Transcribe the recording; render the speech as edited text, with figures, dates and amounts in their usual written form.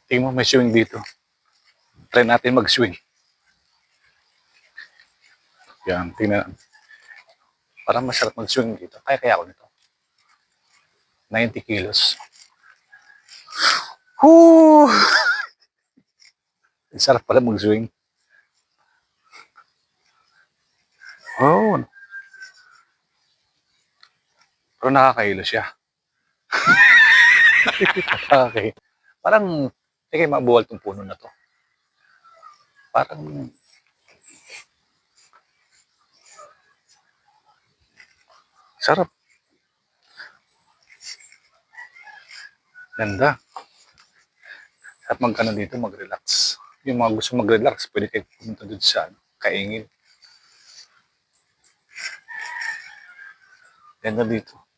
Tingnan mo, may swing dito. Try natin mag-swing. Yan, tingnan. Parang masarap mag-swing dito. Kaya ako nito. 90 kilos. Whoo! Sarap pala mag-swing. Oh. Pero nakakahilo siya. Okay. Parang, hindi kayo mabuwal tong puno na to. Parang, sarap. Ganda. At magkano dito, mag-relax. Yung mga gusto mag-relax, pwede kayo pumunta dito sa Kaingin. Ganda dito.